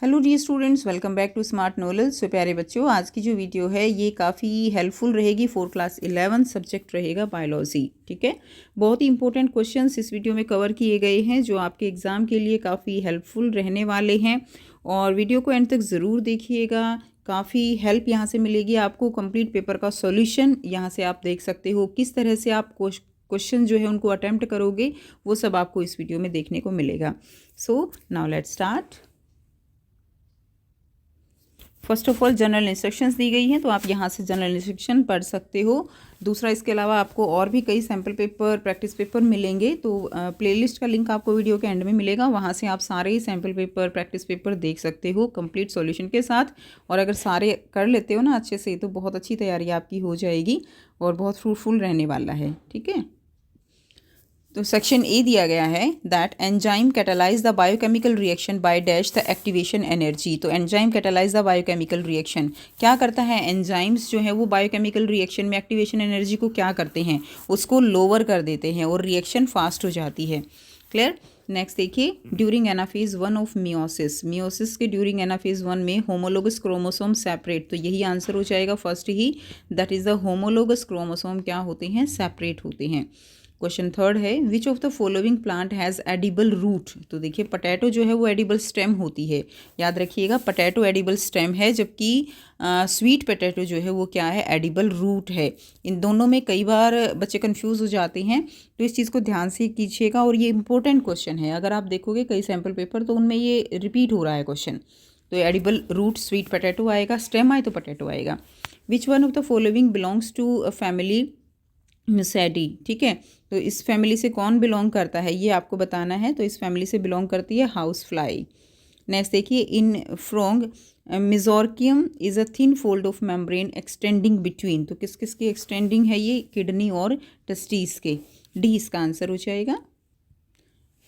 Hello dear students, welcome back to Smart Knowledge. So प्यारे बच्चों, आज की जो वीडियो है ये काफ़ी हेल्पफुल रहेगी फॉर क्लास 11 सब्जेक्ट रहेगा बायोलॉजी। ठीक है, बहुत ही इंपॉर्टेंट क्वेश्चंस इस वीडियो में कवर किए गए हैं जो आपके एग्ज़ाम के लिए काफ़ी हेल्पफुल रहने वाले हैं। और वीडियो को एंड तक ज़रूर देखिएगा, काफ़ी हेल्प यहाँ से मिलेगी आपको। कंप्लीट पेपर का सॉल्यूशन यहाँ से आप देख सकते हो, किस तरह से आप क्वेश्चन जो है उनको अटैम्प्ट करोगे वो सब आपको इस वीडियो में देखने को मिलेगा। So now let's start. First of all general instructions दी गई हैं, तो आप यहाँ से जनरल इंस्ट्रक्शन पढ़ सकते हो। दूसरा, इसके अलावा आपको और भी कई सैम्पल पेपर, प्रैक्टिस पेपर मिलेंगे, तो प्लेलिस्ट का लिंक आपको वीडियो के एंड में मिलेगा। वहाँ से आप सारे ही सैम्पल पेपर, प्रैक्टिस पेपर देख सकते हो कंप्लीट सॉल्यूशन के साथ। और अगर सारे कर लेते हो ना अच्छे से, तो बहुत अच्छी तैयारी आपकी हो जाएगी और बहुत फ्रूटफुल रहने वाला है। ठीक है, तो सेक्शन ए दिया गया है that enzyme catalyse the biochemical reaction by dash the activation energy. तो enzyme catalyse the biochemical reaction क्या करता है? एंजाइम्स जो है वो बायोकेमिकल रिएक्शन में एक्टिवेशन एनर्जी को क्या करते हैं? उसको लोअर कर देते हैं और रिएक्शन फास्ट हो जाती है। क्लियर? नेक्स्ट देखिए, during anaphase 1 of meiosis, meiosis के ड्यूरिंग एनाफेज 1 में होमोलोगस क्रोमोसोम सेपरेट। तो यही आंसर हो जाएगा फर्स्ट ही, that is the homologous chromosome क्या होते हैं? सेपरेट होते हैं। क्वेश्चन थर्ड है, which of the following plant has edible root. तो देखिए, पटैटो जो है वो एडिबल स्टेम होती है, याद रखिएगा, पटैटो एडिबल स्टेम है, जबकि स्वीट पटैटो जो है वो क्या है? एडिबल रूट है। इन दोनों में कई बार बच्चे कंफ्यूज हो जाते हैं, तो इस चीज़ को ध्यान से कीजिएगा। और ये इंपॉर्टेंट क्वेश्चन है, अगर आप देखोगे कई सैम्पल पेपर तो उनमें ये रिपीट हो रहा है क्वेश्चन। तो एडिबल रूट स्वीट पटैटो आएगा, स्टेम आए तो पटैटो आएगा। Which one of the following belongs to a family मिसैडी। ठीक है, तो इस फैमिली से कौन बिलोंग करता है ये आपको बताना है। तो इस फैमिली से बिलोंग करती है हाउस फ्लाई। नेक्स्ट देखिए, in frog mesorchium is a thin fold of membrane extending between. तो किस किस की एक्सटेंडिंग है ये? किडनी और टेस्टिस के। डी इसका आंसर हो जाएगा।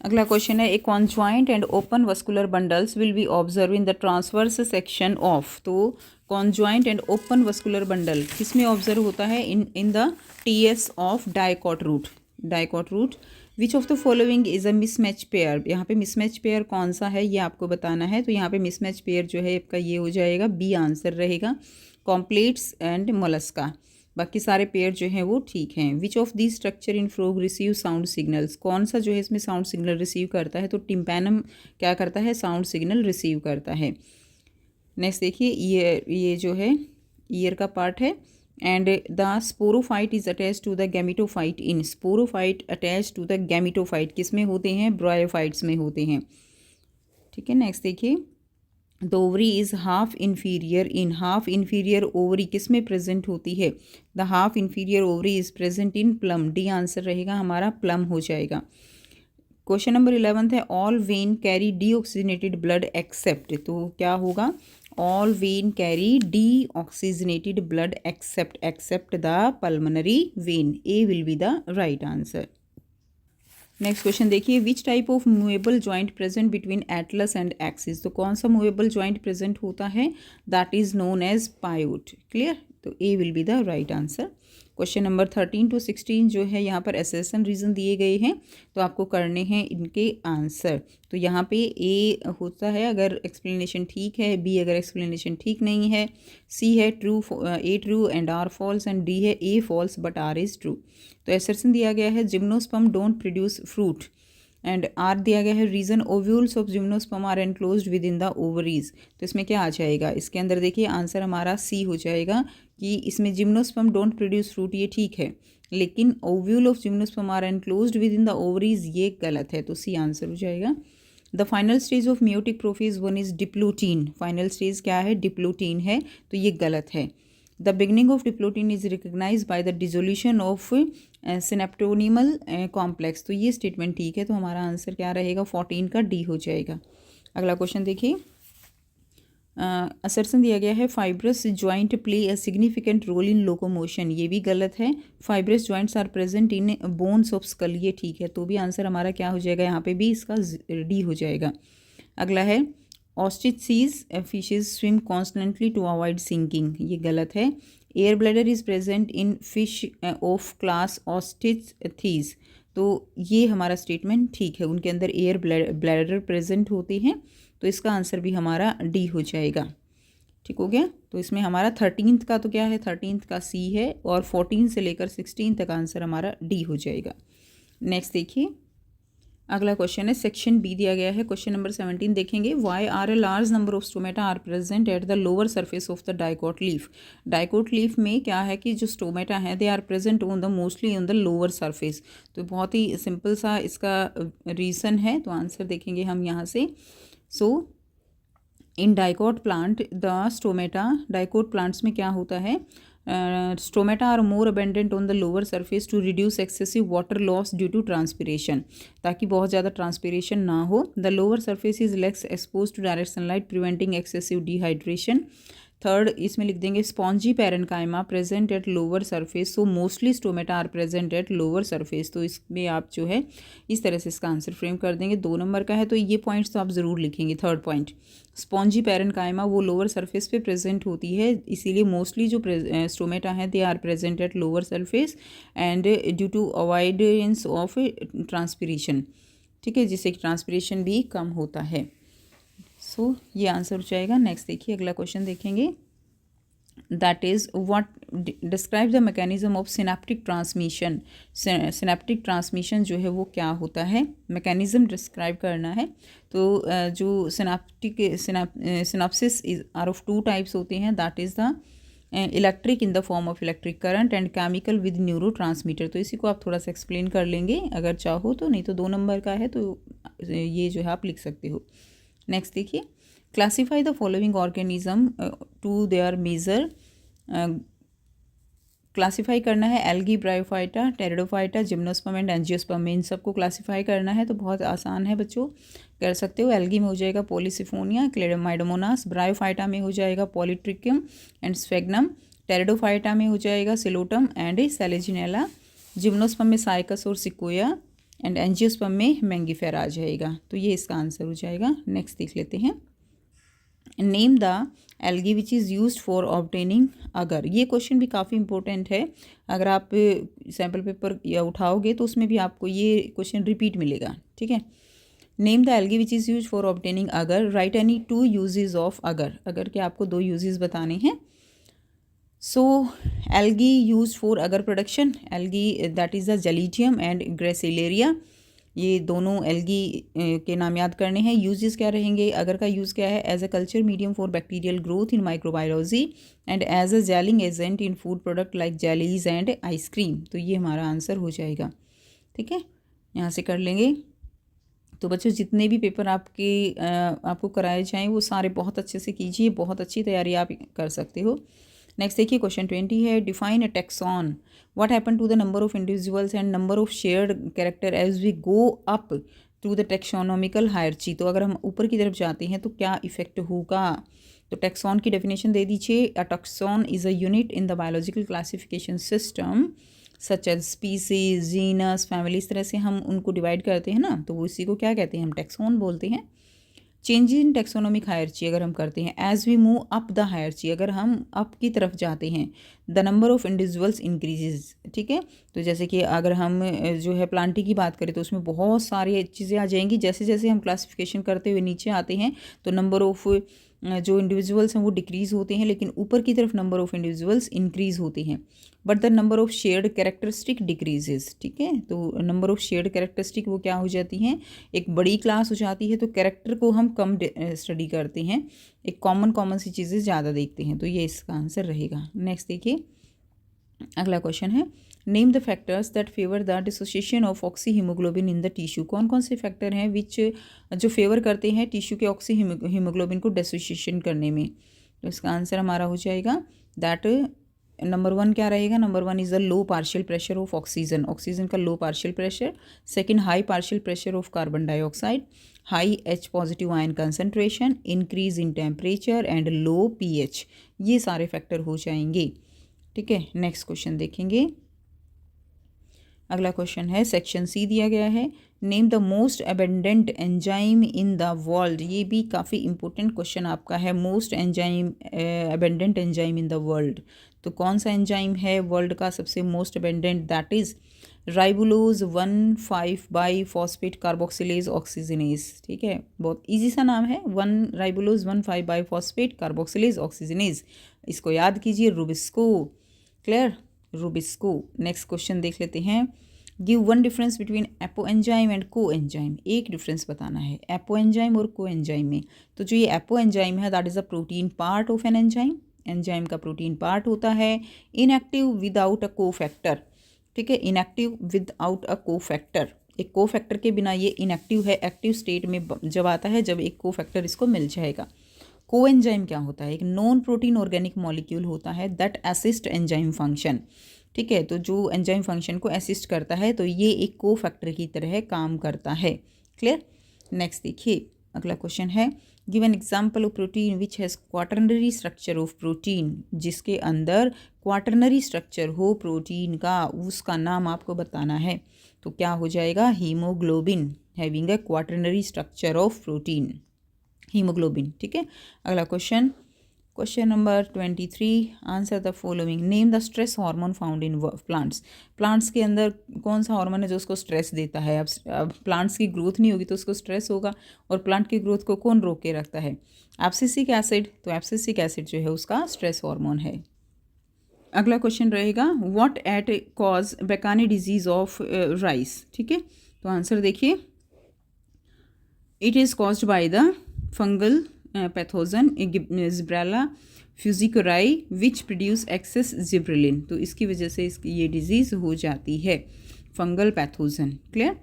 अगला क्वेश्चन है, a conjoint and open vascular bundles will be observe in the transverse section of. तो conjoint and open vascular bundle किस में ऑब्जर्व होता है? In the TS of dicot root. Dicot root. Which of the following is a mismatch pair. यहाँ पे mismatch pair कौन सा है ये आपको बताना है। तो यहाँ पे मिसमैच पेयर जो है आपका ये हो जाएगा, बी आंसर रहेगा, कॉम्प्लेट्स एंड मोलस्का। बाकी सारे पेयर जो हैं वो ठीक हैं। Which of the structure in frog receive sound signals. कौन सा जो है इसमें साउंड सिग्नल रिसीव करता है? तो टिम्पैनम क्या करता है? साउंड सिग्नल रिसीव करता है। नेक्स्ट देखिए, ये जो है ईयर का पार्ट है। And the sporophyte is attach to the gametophyte in. Sporophyte attach to the gametophyte किस में होते हैं? ब्रायोफाइट्स में होते हैं। ठीक है, नेक्स्ट देखिए, the ovary is half inferior in. Half inferior ovary किस में प्रेजेंट होती है? The half inferior ovary is present in plum. D answer रहेगा हमारा, प्लम हो जाएगा। क्वेश्चन नंबर 11 है, all vein carry deoxygenated blood except. तो क्या होगा? All vein carry deoxygenated blood except the pulmonary vein. A will be the right answer. Next question देखिए, which type of movable joint present between atlas and axis. तो कौन सा movable joint present होता है? That is known as pivot. Clear? तो A will be the right answer. Question number 13 to 16 जो है यहाँ पर एसेसन रीजन दिए गए हैं, तो आपको करने हैं इनके आंसर। तो यहाँ पे ए होता है अगर एक्सप्लेनेशन ठीक है, बी अगर एक्सप्लेनेशन ठीक नहीं है, सी है true, A true and R false, and D है A false but R is true. तो एसेसन दिया गया है, gymnosperm don't produce fruit, and R दिया गया है, reason ovules of gymnosperm are enclosed within the ovaries. तो इसमें क्या आ जाएगा? इसके अंदर देखिए आंसर हमारा सी हो जाएगा कि इसमें जिम्नोस्पर्म डोंट प्रोड्यूस फ्रूट ये ठीक है, लेकिन ovule of gymnosperm are enclosed within the ovaries ये गलत है। तो सी आंसर हो जाएगा। The final stage of meiotic prophase 1 is diplotene. Final stage क्या है? डिप्लोटीन है, तो ये गलत है। The beginning of diplotene is recognise by the dissolution of synaptonemal complex. तो ये स्टेटमेंट ठीक है, तो हमारा आंसर क्या रहेगा? 14 का डी हो जाएगा। अगला क्वेश्चन देखिए, असर्सन दिया गया है, fibrous joint play a significant role in locomotion. ये भी गलत है। Fibrous joints are present in bones of skull, ये ठीक है, तो भी आंसर हमारा क्या हो जाएगा? यहाँ पे भी इसका डी हो जाएगा। अगला है, Osteichthyes fishes swim constantly to avoid sinking, ये गलत है। Air bladder is present in fish of class Osteichthyes, तो ये हमारा स्टेटमेंट ठीक है, उनके अंदर एयर ब्लैडर प्रेजेंट होते हैं, तो इसका आंसर भी हमारा डी हो जाएगा। ठीक हो गया। तो इसमें हमारा 13th का तो क्या है, 13th का सी है और 14 से लेकर 16 तक आंसर हमारा डी हो जाएगा। नेक्स्ट देखिए, अगला क्वेश्चन है सेक्शन बी दिया गया है। क्वेश्चन नंबर 17 देखेंगे, why are a large number of stomata are present at the lower surface of the dicot leaf. Dicot leaf में क्या है कि जो स्टोमेटा है they are present on the mostly on the lower surface. तो बहुत ही simple सा इसका रीज़न है। तो आंसर देखेंगे हम यहाँ से। So in dicot plant the stomata, dicot plants में क्या होता है, stomata are more abundant on the lower surface to reduce excessive water loss due to transpiration, ताकि बहुत ज़्यादा ट्रांसपीरेशन ना हो। The lower surface is less expose to direct sunlight preventing excessive dehydration. Third इसमें लिख देंगे spongy parenchyma present at lower surface, so mostly stomata are present at lower surface. तो इसमें आप जो है इस तरह से इसका आंसर फ्रेम कर देंगे। 2 नंबर का है तो ये पॉइंट्स तो आप ज़रूर लिखेंगे। थर्ड पॉइंट, स्पॉन्जी पैरेन्काइमा वो लोअर सरफेस पे प्रेजेंट होती है, इसीलिए मोस्टली जो स्टोमेटा है they are present at lower surface and due to avoidance of transpiration. ठीक है, जिससे ट्रांसपीरेशन भी कम होता है। सो ये आंसर हो जाएगा। नेक्स्ट देखिए, अगला क्वेश्चन देखेंगे, that is what describe the mechanism of synaptic transmission. Synaptic transmission जो है वो क्या होता है, मैकेनिज्म डिस्क्राइब करना है। तो जो सिनेप्सिस आर ऑफ 2 टाइप्स होते हैं, that is the electric in the form of electric current and chemical with neuro transmitter. तो इसी को आप थोड़ा सा एक्सप्लेन कर लेंगे अगर चाहो तो, नहीं तो 2 नंबर का है तो ये जो है आप लिख सकते हो। नेक्स्ट देखिए, classify the following organism to their major. Classify करना है algae, bryophyta, pteridophyta, gymnosperm and angiosperm में इन सबको क्लासीफाई करना है। तो बहुत आसान है बच्चों, कर सकते हो। एल्गी में हो जाएगा पॉलीसिफोनिया, क्लेडोमाइडोमोनास, ब्रायोफाइटा में हो जाएगा पॉलीट्रिक्यम एंड स्फेग्नम, टेरिडोफाइटा में हो जाएगा सिलोटम एंड सेलेजिनेला, जिम्नोस्पर्म में साइकस और सिकोया एंड एंजियोस्पर्म में मैंगीफेरा आ जाएगा। तो ये इसका आंसर हो जाएगा। नेक्स्ट देख लेते हैं, name the algae which is use for obtaining अगर। ये क्वेश्चन भी काफ़ी इंपॉर्टेंट है, अगर आप सैम्पल पेपर या उठाओगे तो उसमें भी आपको ये क्वेश्चन रिपीट मिलेगा। ठीक है, name the algae which is use for obtaining agar, right any 2 usages of agar. Agar के आपको 2 यूजेज बताने हैं। So algae use for agar production, algae that is the gelidium and gracilaria, ये दोनों algae के नाम याद करने हैं। यूजेस क्या रहेंगे, अगर का यूज़ क्या है, as a culture medium for bacterial growth in microbiology and as a gelling agent in food product like jellies and ice cream. तो ये हमारा आंसर हो जाएगा। ठीक है, यहाँ से कर लेंगे। तो बच्चों जितने भी पेपर आपको कराए जाएँ वो सारे बहुत अच्छे से कीजिए, बहुत अच्छी तैयारी आप कर सकते हो। नेक्स्ट देखिए, क्वेश्चन 20 है, define a taxon. What happen to the number of individuals and number of shared character as we go up to the taxonomical hierarchy. तो अगर हम ऊपर की तरफ जाते हैं तो क्या इफेक्ट होगा। तो टैक्सॉन की डेफिनेशन दे दीजिए। A taxon is a unit in the biological classification system such as species, genus, family, इस तरह से हम उनको डिवाइड करते हैं ना, तो वो इसी को क्या कहते हैं, हम टैक्सॉन बोलते हैं। चेंज इन टैक्सोनॉमिक हायरची अगर हम करते हैं, as we move up the hierarchy, अगर हम अप की तरफ जाते हैं, the number of individuals increases. ठीक है, तो जैसे कि अगर हम जो है प्लांटी की बात करें तो उसमें बहुत सारी चीज़ें आ जाएंगी। जैसे जैसे हम क्लासिफिकेशन करते हुए नीचे आते हैं तो नंबर ऑफ जो इंडिविजुअल्स हैं वो डिक्रीज़ होते हैं, लेकिन ऊपर की तरफ नंबर ऑफ इंडिविजुअल्स इंक्रीज़ होते हैं, but the number of shared characteristic decreases. ठीक है, तो नंबर ऑफ शेयर्ड कैरेक्टरिस्टिक वो क्या हो जाती हैं, एक बड़ी क्लास हो जाती है, तो कैरेक्टर को हम कम स्टडी करते हैं, एक कॉमन सी चीज़ें ज़्यादा देखते हैं। तो ये इसका आंसर रहेगा। नेक्स्ट देखिए, अगला क्वेश्चन है, name the factors that favour the dissociation of oxy haemoglobin in the tissue. कौन कौन से फैक्टर हैं विच जो फेवर करते हैं टिश्यू के ऑक्सी हीमोग्लोबिन को डिसोसिएशन करने में। तो इसका आंसर हमारा हो जाएगा दैट नंबर 1 क्या रहेगा, number 1 is the low partial pressure of oxygen, oxygen का low partial pressure. Second, high partial pressure of carbon dioxide, high H positive ion concentration, increase in temperature and low pH। ये सारे factor हो जाएंगे। ठीक है, next question देखेंगे, अगला question है सेक्शन सी दिया गया है, name the most abundant enzyme in the world. ये भी काफ़ी इंपॉर्टेंट क्वेश्चन आपका है, most enzyme abundant enzyme in the world. तो कौन सा एंजाइम है वर्ल्ड का सबसे most abundant? That is ribulose one five bisphosphate carboxylase oxygenase. ठीक है, बहुत इजी सा नाम है, राइबोलोज 1,5-बाइफॉस्फेट कार्बोक्सिलेज ऑक्सीजनेज। इसको याद कीजिए, Rubisco. Clear, Rubisco. Next question देख लेते हैं, give one difference between apo enzyme and को एंजाइम। एक डिफरेंस बताना है एपो एंजाइम और को एंजाइम में। तो जो ये एपो एंजाइम है that is a protein part of an enzyme, enzyme का प्रोटीन पार्ट होता है, इनएक्टिव विदाउट अ को फैक्टर। ठीक है, इनएक्टिव विदाउट अ को फैक्टर, एक को फैक्टर के बिना ये इनएक्टिव है, एक्टिव स्टेट में जब आता है जब एक को फैक्टर इसको मिल जाएगा। को एंजाइम क्या होता है? एक नॉन प्रोटीन ऑर्गेनिक मॉलिक्यूल होता है दैट असिस्ट एंजाइम फंक्शन। ठीक है, तो जो एंजाइम फंक्शन को असिस्ट करता है, तो ये एक को फैक्टर की तरह काम करता है। क्लियर। नेक्स्ट देखिए, अगला क्वेश्चन है, give an example of protein which has quaternary structure of protein. जिसके अंदर क्वाटरनरी स्ट्रक्चर हो प्रोटीन का, उसका नाम आपको बताना है। तो क्या हो जाएगा? Haemoglobin, having a quaternary structure of protein, haemoglobin. ठीक है, अगला question, question number 23, answer the following, name the stress hormone found in plants. Plants के अंदर कौन सा हार्मोन है जो उसको स्ट्रेस देता है? अब प्लांट्स की ग्रोथ नहीं होगी तो उसको स्ट्रेस होगा, और प्लांट की ग्रोथ को कौन रोक के रखता है? Abscisic acid. तो एब्सिसिक एसिड जो है उसका स्ट्रेस हार्मोन है। अगला क्वेश्चन रहेगा, what at cause bakanae disease of rice. ठीक है, तो आंसर देखिए, it is caused by the fungal pathogen gibberella fujikuroi which produce excess gibberellin. तो इसकी वजह से ये डिजीज़ हो जाती है, fungal pathogen. Clear.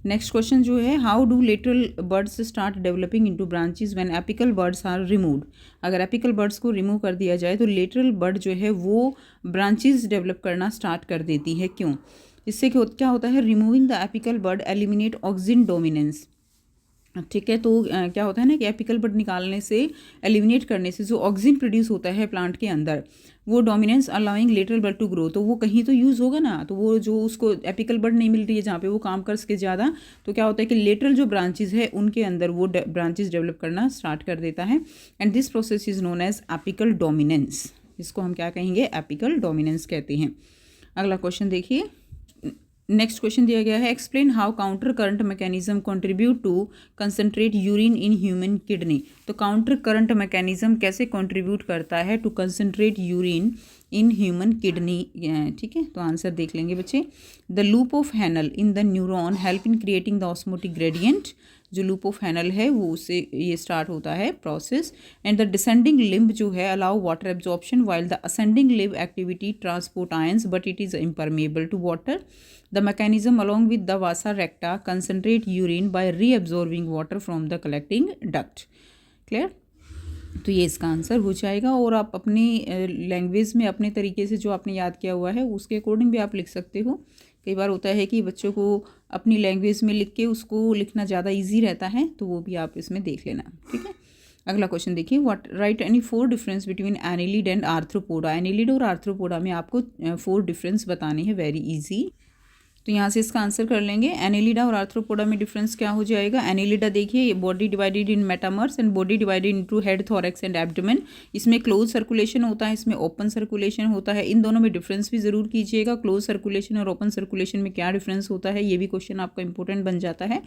Next question जो है, how do lateral buds start developing into branches when apical birds are removed. अगर एपिकल बर्ड्स को रिमूव कर दिया जाए तो लेटरल बर्ड जो है वो ब्रांचेस डेवलप करना स्टार्ट कर देती है। क्यों? इससे क्या होता है? Removing the apical bud eliminate auxin dominance. ठीक है, तो क्या होता है ना कि एपिकल बर्ड निकालने से, एलिमिनेट करने से जो ऑक्सीजन प्रोड्यूस होता है प्लांट के अंदर, वो dominance allowing lateral bud to grow. तो वो कहीं तो यूज़ होगा ना, तो वो जो उसको एपिकल बर्ड नहीं मिल रही है जहाँ पे वो काम कर सके ज़्यादा, तो क्या होता है कि लेटरल जो ब्रांचेज है उनके अंदर वो ब्रांचेज डेवलप करना स्टार्ट कर देता है, and this process is known as apical dominance. इसको हम क्या कहेंगे? एपिकल डोमिनेंस कहते हैं। अगला क्वेश्चन देखिए, नेक्स्ट क्वेश्चन दिया गया है, explain how counter current mechanism contribute to concentrate urine in human kidney. तो काउंटर करंट मैकेनिज्म कैसे कंट्रीब्यूट करता है to concentrate urine in human kidney. ठीक है, तो आंसर देख लेंगे बच्चे, the loop of Henle in the nephron help in creating the osmotic gradient. जो लूप ऑफ हैनल है वो उससे ये स्टार्ट होता है process, and the descending limb जो है allow water absorption while the ascending limb activity transport ions but it is impermeable to water. The mechanism along with the vasa recta concentrate urine by reabsorbing water from the collecting duct. Clear? तो ये इसका answer हो जाएगा, और आप अपनी language में अपने तरीके से जो आपने याद किया हुआ है उसके अकॉर्डिंग भी आप लिख सकते हो। कई बार होता है कि बच्चों को अपनी लैंग्वेज में लिख के उसको लिखना ज़्यादा इजी रहता है, तो वो भी आप इसमें देख लेना। ठीक है, अगला क्वेश्चन देखिए, what right any 4 difference between annelid and arthropoda. Annelid और आर्थ्रोपोडा में आपको 4 डिफरेंस बताने हैं, वेरी इजी। तो यहाँ से इसका आंसर कर लेंगे, एनिलिडा और आर्थ्रोपोडा में डिफरेंस क्या हो जाएगा? एनिलिडा देखिए, body divided in metamers and body divided into head, thorax and abdomen. इसमें क्लोज सर्कुलेशन होता है, इसमें ओपन सर्कुलेशन होता है। इन दोनों में डिफरेंस भी जरूर कीजिएगा, क्लोज सर्कुलेशन और ओपन सर्कुलेशन में क्या डिफरेंस होता है, ये भी क्वेश्चन आपका इंपॉर्टेंट बन जाता है।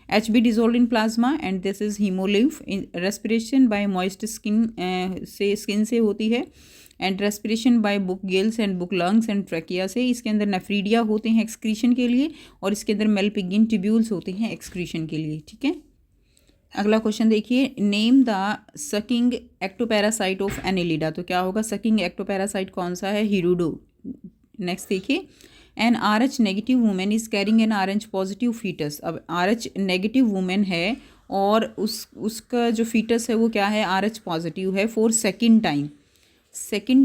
HB dissolved in plasma and this is hemolymph. Respiration bye moist skin से होती है, and respiration bye book gills and book lungs and trachea से। इसके अंदर नेफ्रीडिया होते हैं एक्सक्रीशन के लिए, और इसके अंदर मेलपिगिन ट्यूब्यूल्स होते हैं एक्सक्रीशन के लिए। ठीक है, अगला क्वेश्चन देखिए, name the sucking ectoparasite of annelida. तो क्या होगा? सकिंग एक्टोपैरासाइट कौन सा है? हिरुडो। नेक्स्ट देखिए, an RH negative women is carrying an RH positive foetus. अब RH नेगेटिव वुमेन है और उसका जो फीटस है वो क्या है? RH पॉजिटिव है फॉर सेकेंड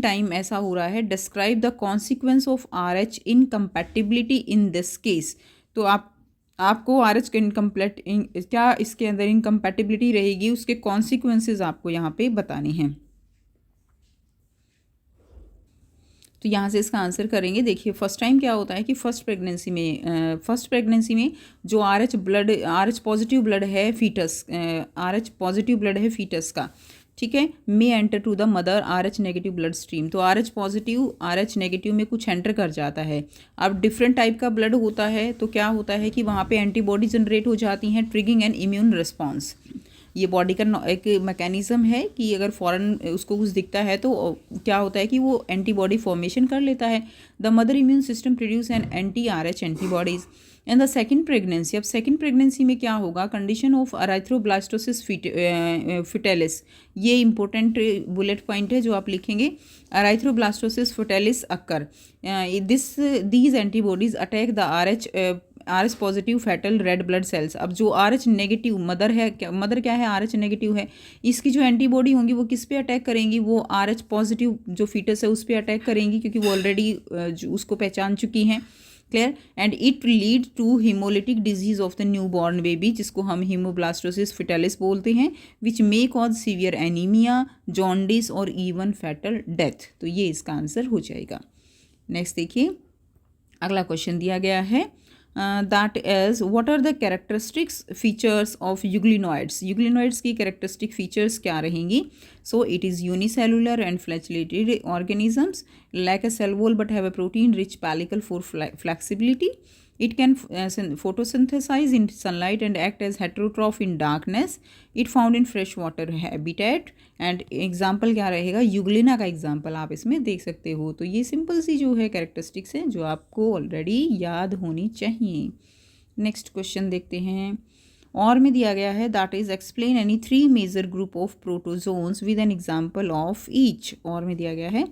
टाइम ऐसा हो रहा है। Describe the consequence of RH incompatibility in this case. तो आपको RH के क्या इसके अंदर इनकम्पैटिबिलिटी रहेगी, उसके कॉन्सिक्वेंसेज आपको यहाँ पे बताने हैं। तो यहाँ से इसका आंसर करेंगे। देखिए फर्स्ट टाइम क्या होता है कि फर्स्ट प्रेगनेंसी में जो आर एच पॉजिटिव ब्लड है फीटस, का, ठीक है, may enter to the mother R H negative blood stream. तो आर एच नेगेटिव में कुछ एंटर कर जाता है। अब डिफरेंट टाइप का ब्लड होता है तो क्या होता है कि वहाँ पे एंटीबॉडी जनरेट हो जाती हैं, ट्रिगिंग एन इम्यून रिस्पॉन्स। ये बॉडी का एक मैकेनिज्म है कि अगर फॉरेन उसको कुछ दिखता है तो क्या होता है कि वो एंटीबॉडी फॉर्मेशन कर लेता है। The mother immune system produce an anti R H antibodies in the second pregnancy. अब सेकेंड प्रेगनेंसी में क्या होगा, कंडीशन ऑफ अराइथ्रोब्लास्टोसिस फिटेलिस, ये इंपॉर्टेंट बुलेट पॉइंट है जो आप लिखेंगे। Erythroblastosis fetalis occur, these antibodies attack the R H positive fatal red blood cells. अब जो आर एच नेगेटिव मदर क्या है, आर एच नेगेटिव है, इसकी जो एंटीबॉडी होंगी वो किस पे अटैक करेंगी, वो आर एच पॉजिटिव जो फीटस है उस पर अटैक करेंगी, क्योंकि वो ऑलरेडी उसको पहचान चुकी हैं। Clear. And it lead to hemolytic disease of the new born baby, जिसको हम हीमोब्लास्टोसिस फिटेलिस बोलते हैं, which may cause severe anaemia, jaundice और इवन फैटल डेथ। तो ये इसका आंसर हो जाएगा। नेक्स्ट देखिए अगला क्वेश्चन दिया गया है, that is what are the characteristics features of euglenoids. Euglenoids की कैरेक्टरिस्टिक फीचर्स क्या रहेंगी। So it is unicellular and flagellated organisms, lack a cell wall but have a protein rich pellicle for flexibility. It can photosynthesize in sunlight and act as heterotroph in darkness. It found in freshwater habitat. And example क्या रहेगा, Euglena का example आप इसमें देख सकते हो। तो ये सिंपल सी जो है कैरेक्टरिस्टिक्स है जो आपको ऑलरेडी याद होनी चाहिए। नेक्स्ट क्वेश्चन देखते हैं। और में दिया गया है that is explain any 3 major group of protozoans with an example of each. और में दिया गया है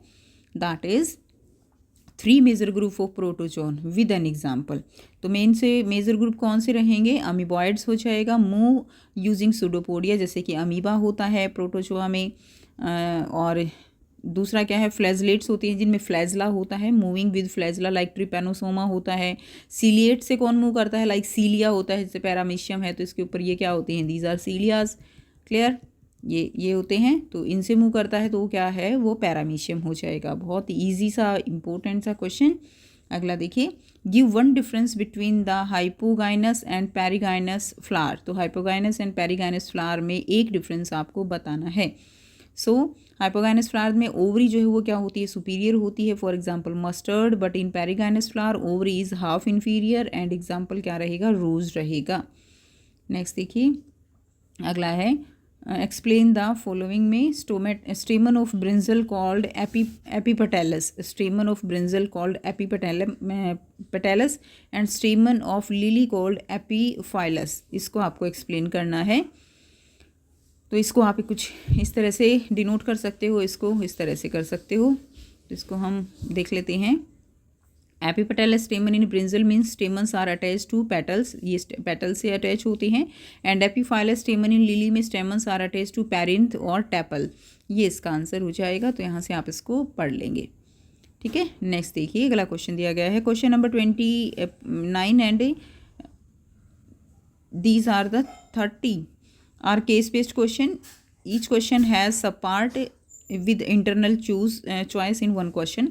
that is 3 major group of protozoan with an example. तो मेन से मेजर ग्रुप कौन से रहेंगे, अमीबॉइड्स हो जाएगा, मूव यूजिंग सूडोपोडिया, जैसे कि अमीबा होता है प्रोटोजोआ में। और दूसरा क्या है, फ्लैजलेट्स होती हैं जिनमें फ्लैजला होता है, moving with flagella like Trypanosoma होता है। सीलिएट से कौन मूव करता है, लाइक सीलिया होता है, जैसे पैरामीशियम है तो इसके ऊपर ये क्या होते हैं, दीज आर सीलियाज। क्लियर, ये होते हैं, तो इनसे मूव करता है तो वो क्या है, वो पैरामीशियम हो जाएगा। बहुत ईजी सा इंपॉर्टेंट सा क्वेश्चन। अगला देखिए, give one difference between the hypogynous and perigynous flower. तो हाइपोगाइनस एंड पेरिगाइनस फ्लावर में एक डिफरेंस आपको बताना है। सो हाइपोगाइनस फ्लावर में ओवरी जो है वो क्या होती है, सुपीरियर होती है, for example mustard, but in perigynous flower ovary is half inferior and example क्या रहेगा, रोज रहेगा। नेक्स्ट देखिए अगला है, एक्सप्लेन द फॉलोइंग में stamen of brinjal called epipetalous, stamen of brinjal called epipetalous and stamen of lily called epiphyllous. इसको आपको explain करना है। तो इसको आप कुछ इस तरह से डिनोट कर सकते हो, इसको इस तरह से कर सकते हो। तो इसको हम देख लेते हैं। Epipetalous stamen in brinjal means stamens are attach to petals, ये पेटल से अटैच होती हैं। And epiphyllous stamen in lily में stamens are attach to perianth और टैपल। ये इसका आंसर हो जाएगा। तो यहाँ से आप इसको पढ़ लेंगे। ठीक है, नेक्स्ट देखिए अगला क्वेश्चन दिया गया है, question number 29 and these are the 30 are case based question. Each question has sub part with internal choice in one question.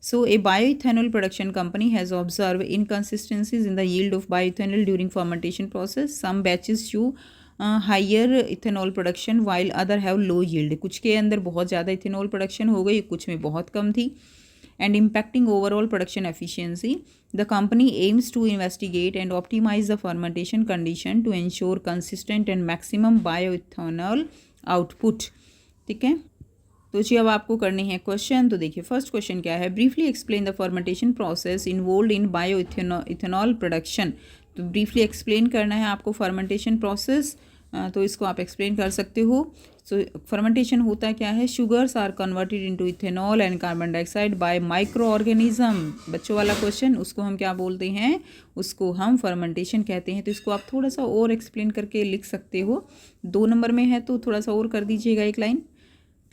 So a bioethanol production company has observed inconsistencies in the yield of bioethanol during fermentation process. Some batches show higher ethanol production while other have low yield. कुछ के अंदर बहुत ज़्यादा ethanol production हो गई, कुछ में बहुत कम थी, and impacting overall production efficiency. The company aims to investigate and optimize the fermentation condition to ensure consistent and maximum bioethanol output. ठीक है, तो जी अब आपको करनी है क्वेश्चन। तो देखिए फर्स्ट क्वेश्चन क्या है, briefly explain the fermentation process involve in bio ethanol production. तो ब्रीफली एक्सप्लेन करना है आपको फर्मेंटेशन प्रोसेस। तो इसको आप एक्सप्लेन कर सकते हो। सो फर्मेंटेशन होता क्या है, sugars are converted into ethanol and carbon dioxide by micro organism. बच्चों वाला क्वेश्चन, उसको हम क्या बोलते हैं, उसको हम फर्मेंटेशन कहते हैं। तो इसको आप थोड़ा सा और एक्सप्लेन करके लिख सकते हो। 2 नंबर में है तो थोड़ा सा और कर दीजिएगा एक लाइन।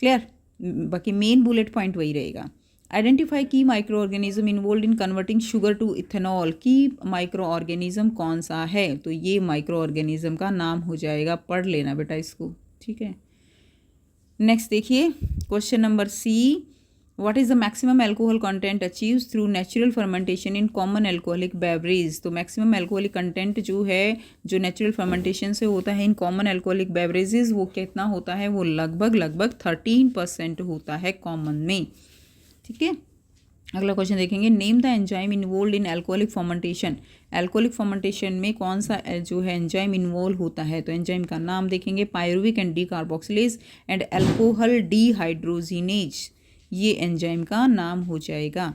क्लियर, बाकी मेन बुलेट पॉइंट वही रहेगा। Identify key micro organism involve in converting sugar to ethanol. Key micro organism कौन सा है, तो ये माइक्रो ऑर्गेनिज्म का नाम हो जाएगा। पढ़ लेना बेटा इसको। ठीक है, नेक्स्ट देखिए question number C, what is the maximum alcohol content achieves through natural fermentation in common alcoholic beverage. तो मैक्सिमम एल्कोहलिक कंटेंट जो है जो नेचुरल फर्मेंटेशन से होता है इन कॉमन एल्कोहलिक बेवरेजेस वो कितना होता है, वो लगभग 13% होता है कॉमन में। ठीक है, अगला क्वेश्चन देखेंगे, name the enzyme involve in alcoholic fermentation. Alcoholic fermentation में कौन सा जो है एंजाइम इन्वॉल्व होता है, तो एंजाइम का नाम देखेंगे pyruvic and decarboxylase and alcohol dehydrogenase, ये एंजाइम का नाम हो जाएगा।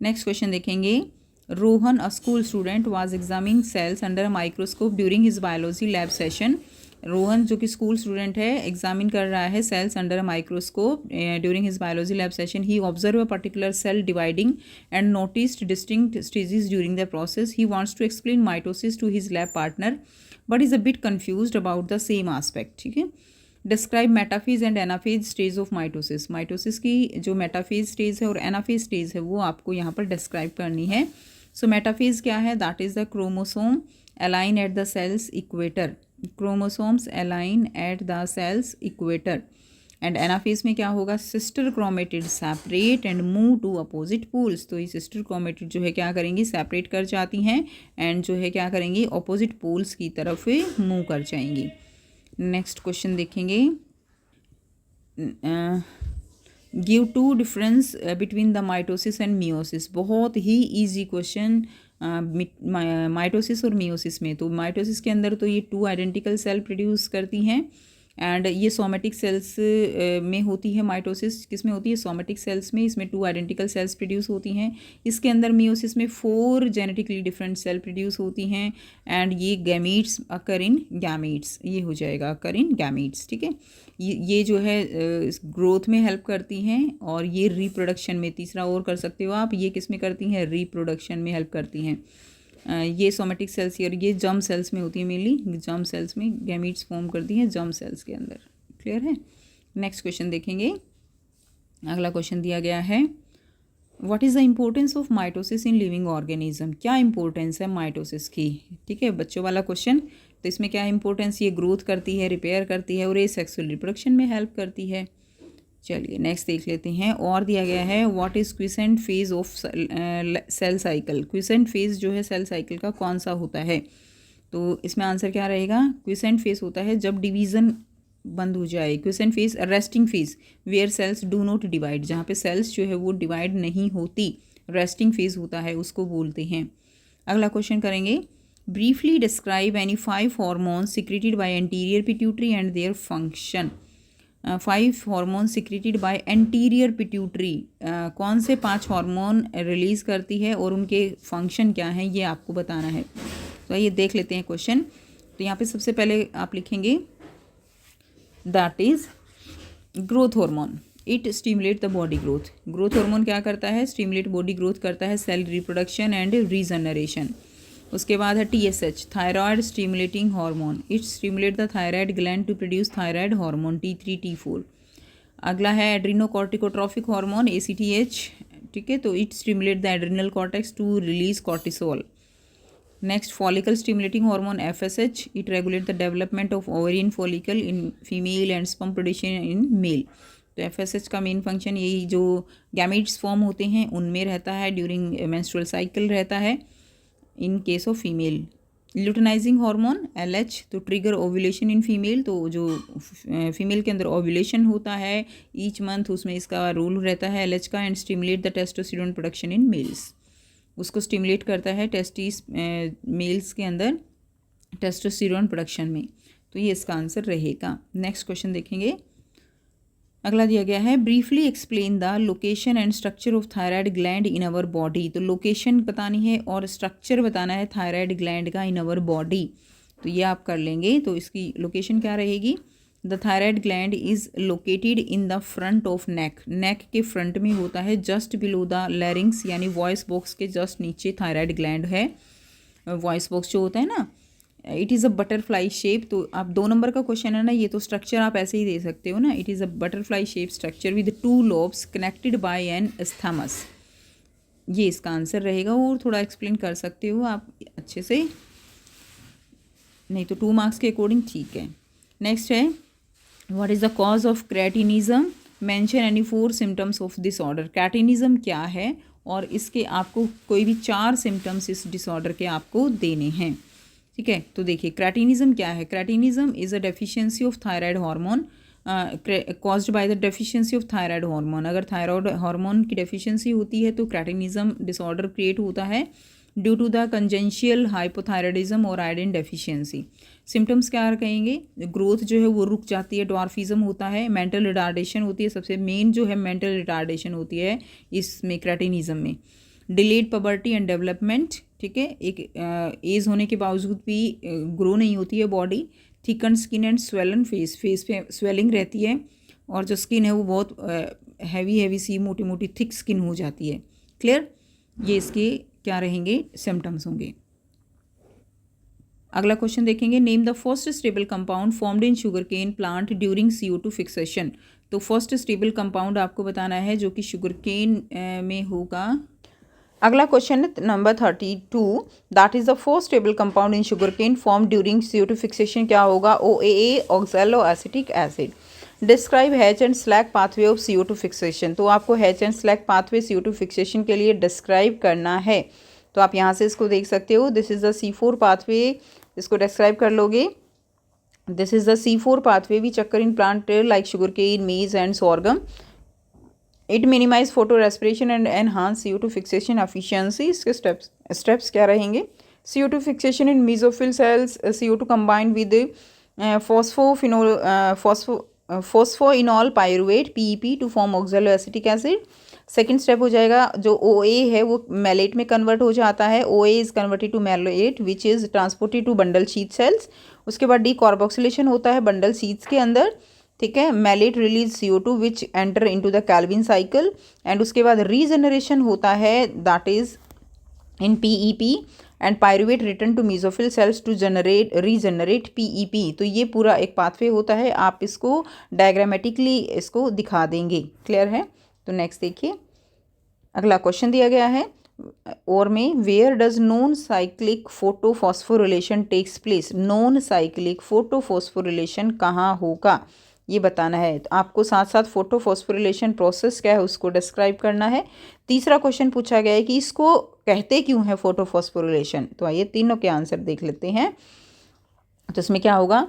नेक्स्ट क्वेश्चन देखेंगे, Rohan a school student was examining cells under a microscope during his biology lab session. Rohan जो कि स्कूल स्टूडेंट है एग्जामिन कर रहा है cells under a microscope during his biology lab session. He observe a particular cell dividing and noticed distinct stages during the process. He wants to explain mitosis to his lab partner but is a bit confused about the same aspect. ठीक है, describe metaphase and anaphase stage of mitosis. Mitosis की जो metaphase stage है और anaphase stage है वो आपको यहाँ पर डिस्क्राइब करनी है। सो मेटाफेज क्या है, that is the chromosome align at the cell's equator. Chromosomes align at the cell's equator. And anaphase में क्या होगा, sister chromatid separate and move to opposite poles. तो ये सिस्टर क्रोमेटिड जो है क्या करेंगी, सेपरेट कर जाती हैं एंड जो है क्या करेंगी, अपोजिट पोल्स की तरफ मूव कर जाएंगी। नेक्स्ट क्वेश्चन देखेंगे, give two difference between the mitosis and meiosis. बहुत ही इजी क्वेश्चन माइटोसिस और मियोसिस में। तो माइटोसिस के अंदर तो ये 2 आइडेंटिकल सेल प्रोड्यूस करती हैं एंड ये सोमेटिक सेल्स में होती है। माइटोसिस किस में होती है, सोमेटिक सेल्स में, इसमें 2 आइडेंटिकल सेल्स प्रोड्यूस होती हैं। इसके अंदर मियोसिस में 4 जेनेटिकली डिफरेंट सेल प्रोड्यूस होती हैं एंड ये गैमीट्स अकर इन गैमीट्स, ये हो जाएगा अकर इन गैमीट्स। ठीक है, ये जो है ग्रोथ में हेल्प करती हैं और ये रिप्रोडक्शन में, तीसरा और कर सकते हो आप, ये किस में करती हैं, रिप्रोडक्शन में हेल्प करती हैं। ये सोमेटिक सेल्स और ये जर्म सेल्स में होती है, मेनली जर्म सेल्स में गैमीट्स फॉर्म करती हैं जर्म सेल्स के अंदर। क्लियर है। नेक्स्ट क्वेश्चन देखेंगे, अगला क्वेश्चन दिया गया है, what is the importance of mitosis in living organism. क्या इंपॉर्टेंस है माइटोसिस की। ठीक है, बच्चों वाला क्वेश्चन। तो इसमें क्या इंपॉर्टेंस, ये ग्रोथ करती है, रिपेयर करती है और ये सेक्सुअल रिप्रोडक्शन में हेल्प करती है। चलिए नेक्स्ट देख लेते हैं, और दिया गया है, what is quiescent phase of cell cycle. Quiescent phase जो है सेल साइकिल का कौन सा होता है, तो इसमें आंसर क्या रहेगा, क्विसेंट फेज होता है जब डिवीज़न बंद हो जाए। Quiescent phase resting phase where cells do not divide, जहाँ पे सेल्स जो है वो डिवाइड नहीं होती, रेस्टिंग फेज होता है, उसको बोलते हैं। अगला क्वेश्चन करेंगे, briefly describe any 5 hormones secreted by anterior pituitary and their function. 5 hormone secreted by anterior pituitary, कौन से 5 हार्मोन रिलीज़ करती है और उनके फंक्शन क्या हैं, ये आपको बताना है। तो आइए देख लेते हैं क्वेश्चन। तो यहाँ पे सबसे पहले आप लिखेंगे that is growth hormone, it stimulate the body growth. Growth hormone क्या करता है, स्टिमुलेट बॉडी ग्रोथ करता है, सेल रिप्रोडक्शन एंड रीजनरेशन। उसके बाद है TSH, thyroid stimulating hormone, it stimulate the thyroid gland to produce thyroid hormone T3 T4। अगला है एड्रीनोकॉर्टिकोट्रॉफिक हार्मोन ACTH। ठीक है, तो it stimulate the adrenal cortex to release cortisol. Next follicle stimulating hormone FSH, it regulate the development of ovarian follicle in female and sperm production in male. तो FSH का main function यही, जो gametes form होते हैं उनमें रहता है, during menstrual cycle रहता है in case of female. Luteinising hormone LH, तो ट्रिगर ओव्यूलेशन इन फीमेल, तो जो फीमेल के अंदर ओव्यूलेशन होता है ईच मंथ, उसमें इसका रोल रहता है LH का। And stimulate the testosterone production in males, उसको स्टिमुलेट करता है टेस्टिस मेल्स के अंदर टेस्टोस्टेरोन प्रोडक्शन में। तो ये इसका आंसर रहेगा। नेक्स्ट क्वेश्चन देखेंगे, अगला दिया गया है, briefly explain the location and structure of thyroid gland in our body. तो लोकेशन बतानी है और स्ट्रक्चर बताना है थायराइड ग्लैंड का इन अवर बॉडी। तो ये आप कर लेंगे। तो इसकी लोकेशन क्या रहेगी, the thyroid gland is located in the front of neck, neck के फ्रंट में होता है, जस्ट बिलो द लैरिंग्स यानी वॉइस बॉक्स के जस्ट नीचे थायराइड ग्लैंड है। वॉइस बॉक्स जो होता है ना, it is a butterfly shape. तो आप 2 नंबर का क्वेश्चन है ना, ये तो स्ट्रक्चर आप ऐसे ही दे सकते हो ना, it is a butterfly shape structure with 2 lobes connected by an isthmus, ये इसका आंसर रहेगा। और थोड़ा एक्सप्लेन कर सकते हो आप अच्छे से, नहीं तो 2 मार्क्स के अकॉर्डिंग ठीक है। नेक्स्ट है, what is the cause of cretinism. Mention any 4 symptoms of disorder. Cretinism क्या है और इसके आपको कोई भी 4 सिम्टम्स इस डिसऑर्डर के आपको देने हैं। ठीक है, तो देखिए क्रेटिनिज्म क्या है। Cretinism is a deficiency of thyroid hormone caused by the deficiency of thyroid hormone. अगर थायराइड हार्मोन की डेफिशिएंसी होती है तो क्रेटिनिज्म डिसऑर्डर क्रिएट होता है ड्यू टू द कंजेंशियल हाइपोथायराइडिज्म और आयोडीन डेफिशिएंसी। सिम्टम्स क्या कहेंगे, ग्रोथ जो है वो रुक जाती है, डॉर्फिज्म होता है, मेंटल रिटार्डेशन होती है, सबसे मेन जो है मेंटल रिटार्डेशन होती है इसमें क्रेटिनिज्म में। डिलेड पबर्टी एंड डेवलपमेंट, ठीक है, एक एज होने के बावजूद भी ग्रो नहीं होती है body. Thicken skin and swollen face पे स्वेलिंग रहती है और जो स्किन है वो बहुत हैवी सी मोटी मोटी थिक स्किन हो जाती है। क्लियर, ये इसके क्या रहेंगे, सिम्टम्स होंगे। अगला क्वेश्चन देखेंगे, name the first stable compound formed in sugar cane plant during CO2 fixation. तो फर्स्ट स्टेबल कंपाउंड आपको बताना है जो कि शुगर केन में होगा। अगला क्वेश्चन है number 32, that is the first stable compound in sugar cane form during CO2 fixation. क्या होगा, OAA oxaloacetic acid. Describe Hatch and Slack pathway of CO2 fixation. तो आपको Hatch and Slack pathway CO2 fixation के लिए describe करना है। तो आप यहाँ से इसको देख सकते हो, this is the C4 pathway, इसको डिस्क्राइब कर लोगे। This is the C4 pathway which occur in plant like sugarcane, maize and sorghum. It minimize photorespiration and enhance CO2 fixation efficiency. इसके स्टेप्स क्या रहेंगे, CO2 fixation in mesophyll cells, CO2 combined with phosphoenolpyruvate PEP to form oxaloacetic acid. Second step हो जाएगा, जो OA है वो mallet में convert हो जाता है। OA is converted to malate which is transported to bundle sheath cells. उसके बाद डीकार्बोक्सिलेशन होता है बंडल शीथ्स के अंदर, ठीक है। Malate release CO2 which enter into the Calvin cycle and उसके बाद रीजनरेशन होता है that is in PEP and pyruvate return to mesophyll cells to regenerate PEP। तो ये पूरा एक पाथवे होता है, आप इसको डायग्रामेटिकली इसको दिखा देंगे। क्लियर है, तो नेक्स्ट देखिए अगला क्वेश्चन दिया गया है और में, where does non cyclic photophosphorylation takes place. Non cyclic photophosphorylation कहाँ होगा ये बताना है। तो आपको साथ साथ फोटोफॉस्फोरिलेशन प्रोसेस क्या है उसको डिस्क्राइब करना है। तीसरा क्वेश्चन पूछा गया है कि इसको कहते क्यों है फोटोफॉस्फोरिलेशन। तो आइए तीनों के आंसर देख लेते हैं। तो इसमें क्या होगा,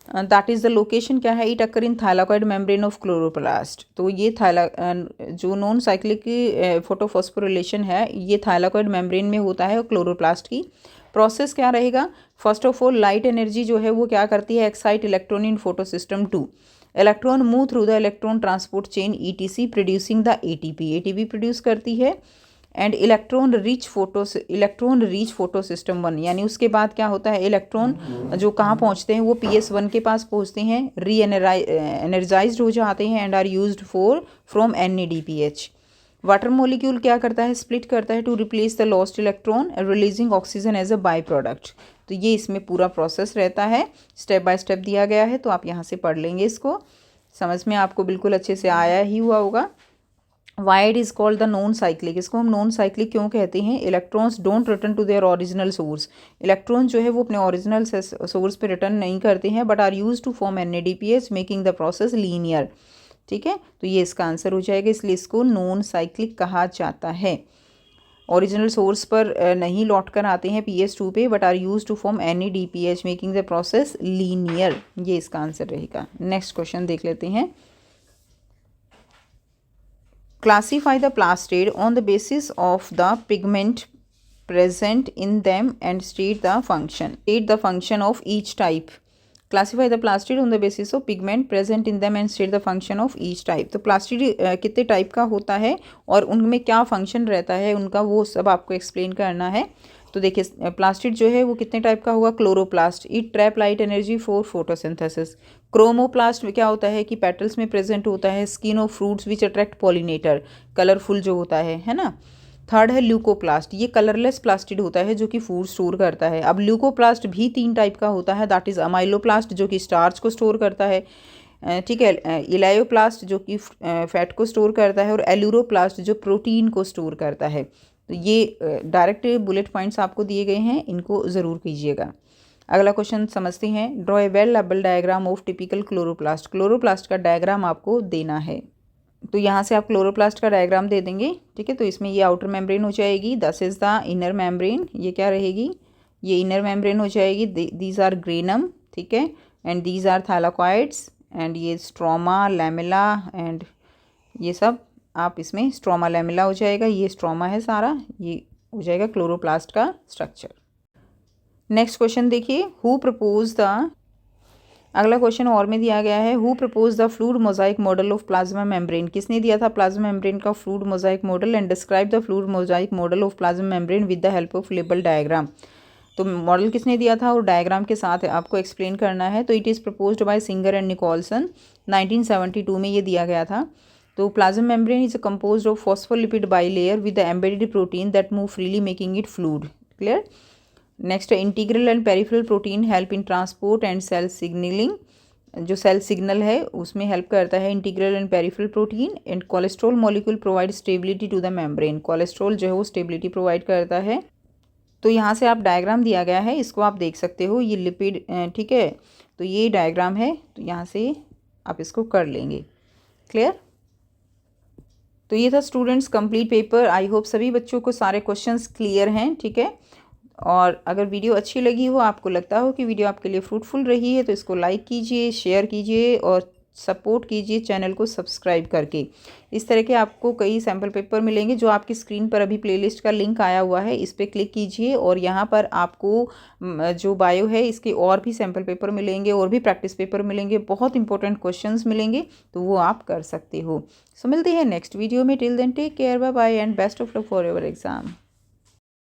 दैट इज़ द लोकेशन क्या है, it occur in thylakoid membrane of chloroplast. तो ये जो नॉन साइक्लिक फोटोफॉस्फोरिलेशन है ये थाइलाकॉइड मेम्ब्रेन में होता है और क्लोरोप्लास्ट की। प्रोसेस क्या रहेगा, first of all light energy जो है वो क्या करती है, excite electron in photosystem 2। Electron move through the electron transport chain ETC producing the ATP produce करती है। And electron reach photo system 1, यानी उसके बाद क्या होता है, इलेक्ट्रॉन जो कहाँ पहुँचते हैं वो PS1 के पास पहुँचते हैं, एनर्जाइज्ड हो जाते हैं and are used from NADPH। Water molecule क्या करता है, स्प्लिट करता है to replace the lost electron releasing oxygen as a by product. तो ये इसमें पूरा प्रोसेस रहता है, स्टेप बाय स्टेप दिया गया है। तो आप यहाँ से पढ़ लेंगे, इसको समझ में आपको बिल्कुल अच्छे से आया ही हुआ होगा। Why it is called the non cyclic, इसको हम नॉन साइक्लिक क्यों कहते हैं, electrons don't return to their original source. Electron जो है वो अपने ओरिजिनल सोर्स पे रिटर्न नहीं करते हैं but are use to form NADPH making the process linear. ठीक है, तो ये इसका आंसर हो जाएगा, इसलिए इसको नॉन साइक्लिक कहा जाता है। ओरिजिनल सोर्स पर नहीं लौट कर आते हैं PS2 पे but are use to form NADPH making the process linear. ये इसका आंसर रहेगा। नेक्स्ट क्वेश्चन देख लेते हैं। Classify the plastid on the basis of the pigment present in them and state the function. State the function of each type. Classify the plastid on the basis of pigment present in them and state the function of each type. तो plastid कितने type का होता है और उनमें क्या function रहता है उनका, वो सब आपको एक्सप्लेन करना है। तो देखिए प्लास्टिड जो है वो कितने टाइप का होगा, chloroplast, it trap light energy for photosynthesis. Chromoplast में क्या होता है कि पेटल्स में प्रेजेंट होता है, skin of fruits which attract pollinator, colourful जो होता है ना। थर्ड है ल्यूकोप्लास्ट, ये कलरलेस प्लास्टिड होता है जो कि फूड स्टोर करता है। अब ल्यूकोप्लास्ट भी 3 टाइप का होता है, दैट इज अमाइलोप्लास्ट जो कि स्टार्च को स्टोर करता है, ठीक है, इलायोप्लास्ट जो कि फैट को स्टोर करता है और एलुरोप्लास्ट जो प्रोटीन को स्टोर करता है। तो ये डायरेक्ट बुलेट पॉइंट्स आपको दिए गए हैं, इनको ज़रूर कीजिएगा। अगला क्वेश्चन समझते हैं। Draw a well label diagram of typical chloroplast. Chloroplast का डायग्राम आपको देना है। तो यहाँ से आप क्लोरोप्लास्ट का डायग्राम दे देंगे, ठीक है। तो इसमें ये आउटर मेम्ब्रेन हो जाएगी, this is the inner membrane, ये क्या रहेगी, ये इनर मेम्ब्रेन हो जाएगी, दीज आर ग्रेनम, ठीक है, and these are thylakoids, and ये स्ट्रोमा, लैमेला, एंड ये सब आप इसमें स्ट्रोमा लैमेला हो जाएगा, ये स्ट्रोमा है सारा, ये हो जाएगा क्लोरोप्लास्ट का स्ट्रक्चर। नेक्स्ट क्वेश्चन देखिए, हु प्रपोज द, अगला क्वेश्चन और में दिया गया है, who propose the fluid Mosaic model of plasma membrane, किसने दिया था प्लाज्मा मेम्ब्रेन का fluid Mosaic model, and describe the fluid Mosaic model of plasma membrane with the help of label diagram. तो मॉडल किसने दिया था और डायग्राम के साथ आपको एक्सप्लेन करना है। तो it is proposed by Singer and Nicolson, 1972 में ये दिया गया था। तो plasma membrane is composed of phospholipid bilayer with the embedded protein that move freely making it fluid, clear. Next, integral and peripheral protein help in transport and cell signalling, जो cell signal है उसमें help करता है integral and peripheral protein. And cholesterol molecule provide stability to the membrane, cholesterol जो है वो stability provide करता है। तो यहाँ से आप डायग्राम दिया गया है, इसको आप देख सकते हो, ये लिपिड, ठीक है, तो ये डायग्राम है, तो यहाँ से आप इसको कर लेंगे, क्लियर। तो ये था students complete paper. I hope सभी बच्चों को सारे क्वेश्चंस क्लियर हैं, ठीक है। और अगर वीडियो अच्छी लगी हो, आपको लगता हो कि वीडियो आपके लिए फ्रूटफुल रही है, तो इसको लाइक कीजिए, शेयर कीजिए और सपोर्ट कीजिए चैनल को सब्सक्राइब करके। इस तरह के आपको कई सैम्पल पेपर मिलेंगे, जो आपकी स्क्रीन पर अभी प्लेलिस्ट का लिंक आया हुआ है, इस पर क्लिक कीजिए और यहाँ पर आपको जो बायो है इसके और भी सैम्पल पेपर मिलेंगे, और भी प्रैक्टिस पेपर मिलेंगे, बहुत इंपॉर्टेंट क्वेश्चंस मिलेंगे, तो वो आप कर सकते हो। सो मिलते हैं नेक्स्ट वीडियो में, till then take care, bye bye and best of luck for your exam.